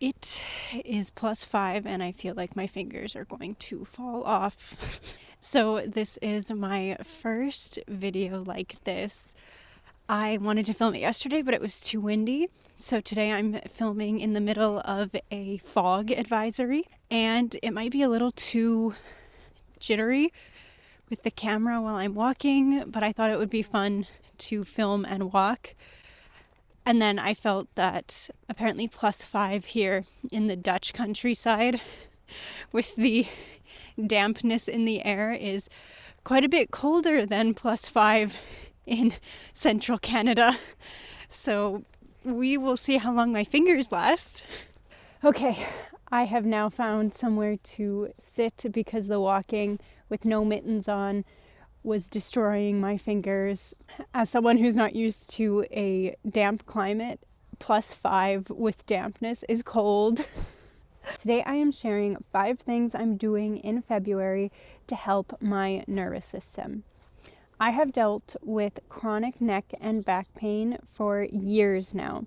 It is +5 and I feel like my fingers are going to fall off. So this is my first video like this. I wanted to film it yesterday, but it was too windy. So today I'm filming in the middle of a fog advisory, and it might be a little too jittery with the camera while I'm walking, but I thought it would be fun to film and walk. And then I felt that apparently +5 here in the Dutch countryside with the dampness in the air is quite a bit colder than +5 in central Canada. So we will see how long my fingers last. Okay, I have now found somewhere to sit because the walking with no mittens on was destroying my fingers. As someone who's not used to a damp climate, +5 with dampness is cold. Today I am sharing 5 things I'm doing in February to help my nervous system. I have dealt with chronic neck and back pain for years now.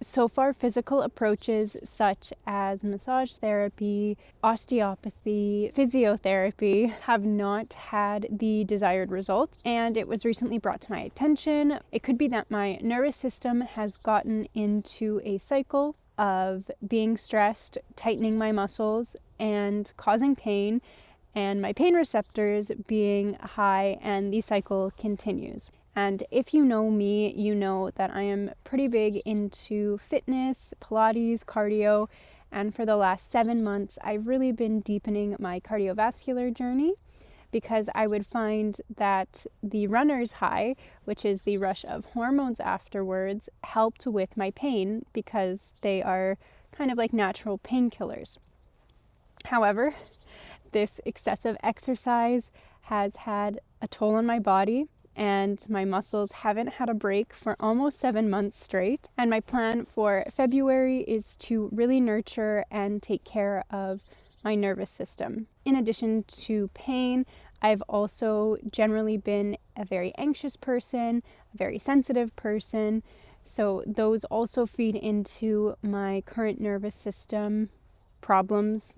So far, physical approaches such as massage therapy, osteopathy, physiotherapy have not had the desired results, and it was recently brought to my attention. It could be that my nervous system has gotten into a cycle of being stressed, tightening my muscles, and causing pain, and my pain receptors being high, and the cycle continues. And if you know me, you know that I am pretty big into fitness, Pilates, cardio, and for the last 7 months, I've really been deepening my cardiovascular journey because I would find that the runner's high, which is the rush of hormones afterwards, helped with my pain because they are kind of like natural painkillers. However, this excessive exercise has had a toll on my body, and my muscles haven't had a break for almost 7 months straight. And my plan for February is to really nurture and take care of my nervous system. In addition to pain, I've also generally been a very anxious person, a very sensitive person. So those also feed into my current nervous system problems.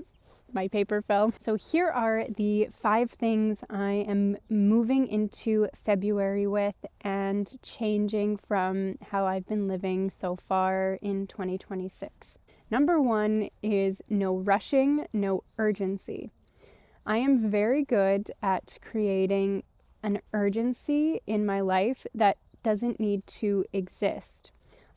My paper fell. So here are the 5 things I am moving into February with and changing from how I've been living so far in 2026. Number 1 is no rushing, no urgency. I am very good at creating an urgency in my life that doesn't need to exist.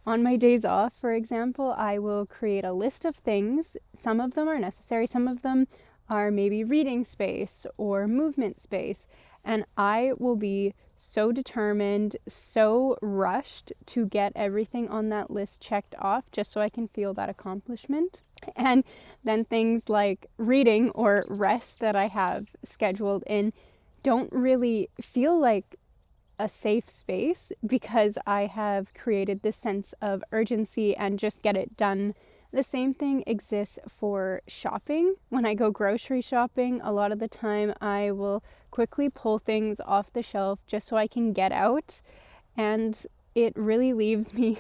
On my days off, for example, I will create a list of things. Some of them are necessary, some of them are maybe reading space or movement space, and I will be so determined, so rushed to get everything on that list checked off just so I can feel that accomplishment. And then things like reading or rest that I have scheduled in don't really feel like a safe space because I have created this sense of urgency and just get it done. The same thing exists for shopping. When I go grocery shopping, a lot of the time I will quickly pull things off the shelf just so I can get out, and it really leaves me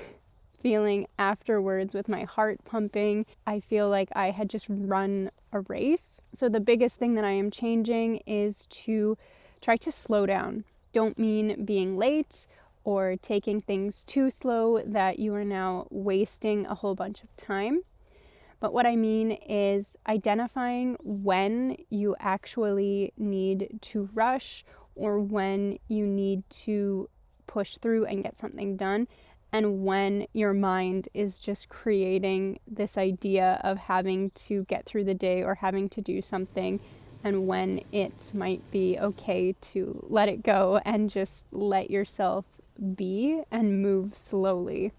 feeling afterwards with my heart pumping. I feel like I had just run a race. So the biggest thing that I am changing is to try to slow down. Don't mean being late or taking things too slow that you are now wasting a whole bunch of time. But what I mean is identifying when you actually need to rush or when you need to push through and get something done, and when your mind is just creating this idea of having to get through the day or having to do something, and when it might be okay to let it go and just let yourself be and move slowly.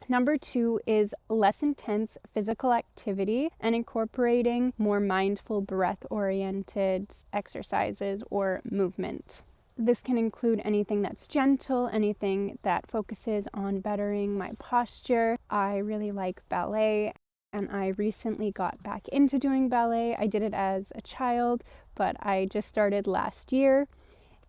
Number 2 is less intense physical activity and incorporating more mindful breath-oriented exercises or movement. This can include anything that's gentle, anything that focuses on bettering my posture. I really like ballet, and I recently got back into doing ballet. I did it as a child, but I just started last year,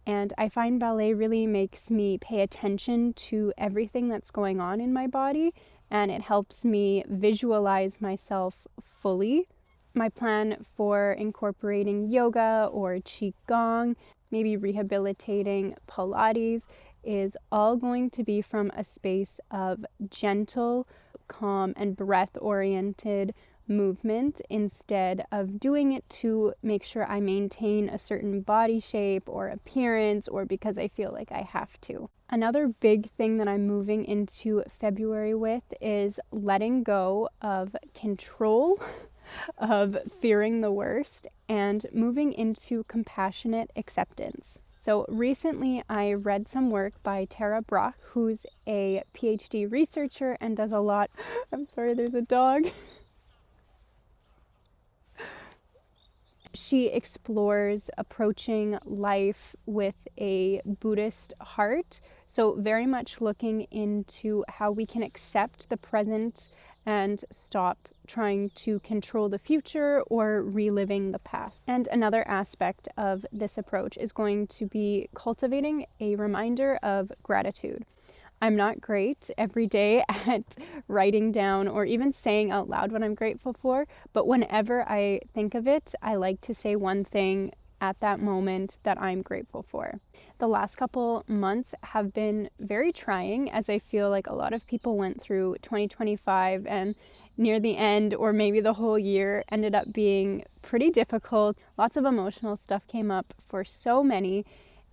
and I find ballet really makes me pay attention to everything that's going on in my body and it helps me visualize myself fully. My plan for incorporating yoga or qigong, maybe rehabilitating Pilates, is all going to be from a space of gentle, calm, and breath-oriented movement instead of doing it to make sure I maintain a certain body shape or appearance or because I feel like I have to. Another big thing that I'm moving into February with is letting go of control, of fearing the worst, and moving into compassionate acceptance. So recently I read some work by Tara Brach, who's a PhD researcher and does a lot... I'm sorry, there's a dog. She explores approaching life with a Buddhist heart, so very much looking into how we can accept the present and stop trying to control the future or reliving the past. And another aspect of this approach is going to be cultivating a reminder of gratitude. I'm not great every day at writing down or even saying out loud what I'm grateful for, but whenever I think of it, I like to say one thing at that moment that I'm grateful for. The last couple months have been very trying, as I feel like a lot of people went through 2025, and near the end, or maybe the whole year, ended up being pretty difficult. Lots of emotional stuff came up for so many.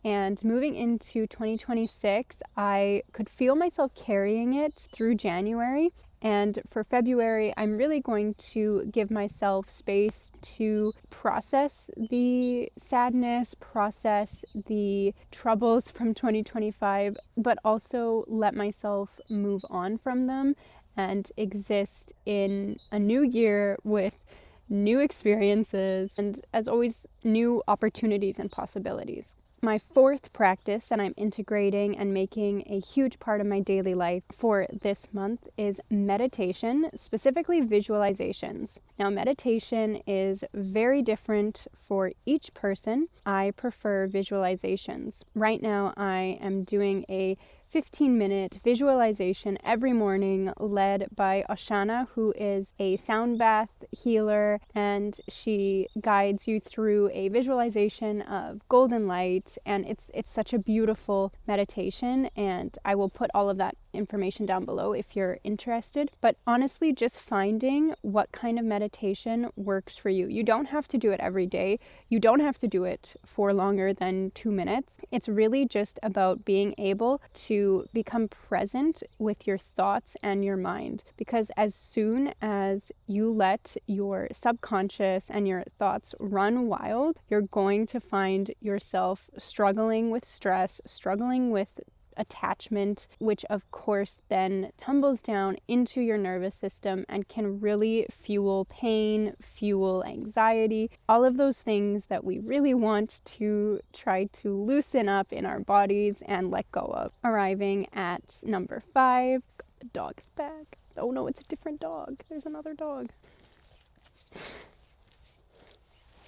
And moving into 2026, I could feel myself carrying it through January. And for February, I'm really going to give myself space to process the sadness, process the troubles from 2025, but also let myself move on from them and exist in a new year with new experiences and, as always, new opportunities and possibilities. My fourth practice that I'm integrating and making a huge part of my daily life for this month is meditation, specifically visualizations. Now, meditation is very different for each person. I prefer visualizations. Right now, I am doing a 15-minute visualization every morning led by Oshana, who is a sound bath healer, and she guides you through a visualization of golden light, and it's such a beautiful meditation, and I will put all of that information down below if you're interested. But honestly, just finding what kind of meditation works for you. You don't have to do it every day. You don't have to do it for longer than 2 minutes. It's really just about being able to become present with your thoughts and your mind. Because as soon as you let your subconscious and your thoughts run wild, you're going to find yourself struggling with stress, struggling with attachment, which of course then tumbles down into your nervous system and can really fuel pain, fuel anxiety, all of those things that we really want to try to loosen up in our bodies and let go of. Arriving at number 5, the dog is back. Oh no, it's a different dog. There's another dog.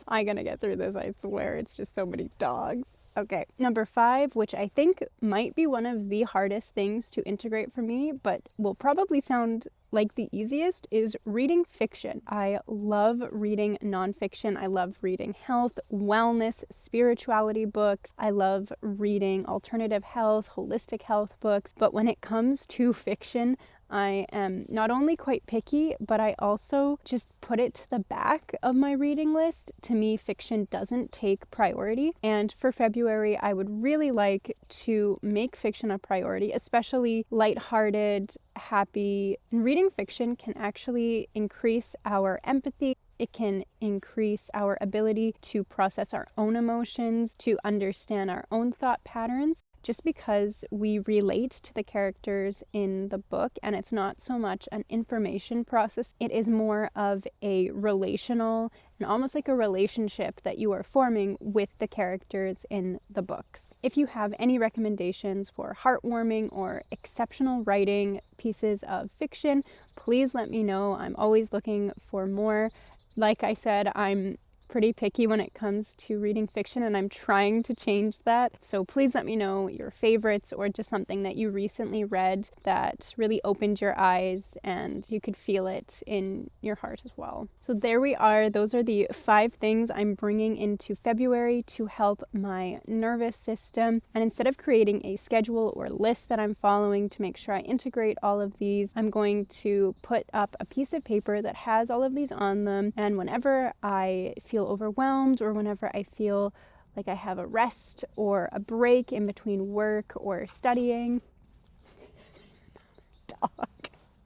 I'm gonna get through this, I swear. It's just so many dogs. Okay, number 5, which I think might be one of the hardest things to integrate for me, but will probably sound like the easiest, is reading fiction. I love reading nonfiction. I love reading health, wellness, spirituality books. I love reading alternative health, holistic health books. But when it comes to fiction, I am not only quite picky, but I also just put it to the back of my reading list. To me, fiction doesn't take priority. And for February, I would really like to make fiction a priority, especially lighthearted, happy. And reading fiction can actually increase our empathy. It can increase our ability to process our own emotions, to understand our own thought patterns, just because we relate to the characters in the book, and it's not so much an information process. It is more of a relational and almost like a relationship that you are forming with the characters in the books. If you have any recommendations for heartwarming or exceptional writing pieces of fiction, please let me know. I'm always looking for more. Like I said, I'm pretty picky when it comes to reading fiction, and I'm trying to change that. So please let me know your favorites or just something that you recently read that really opened your eyes and you could feel it in your heart as well. So there we are. Those are the 5 things I'm bringing into February to help my nervous system. And instead of creating a schedule or list that I'm following to make sure I integrate all of these, I'm going to put up a piece of paper that has all of these on them. And whenever I feel overwhelmed or whenever I feel like I have a rest or a break in between work or studying,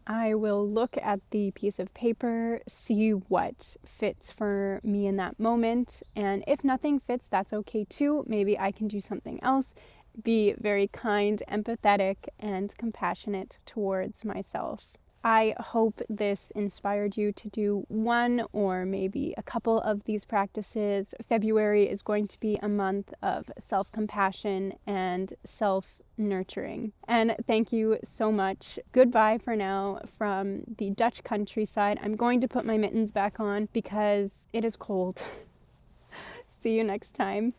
I will look at the piece of paper, see what fits for me in that moment, and if nothing fits, that's okay too. Maybe I can do something else. Be very kind, empathetic, and compassionate towards myself. I hope this inspired you to do one or maybe a couple of these practices. February is going to be a month of self-compassion and self-nurturing. And thank you so much. Goodbye for now from the Dutch countryside. I'm going to put my mittens back on because it is cold. See you next time.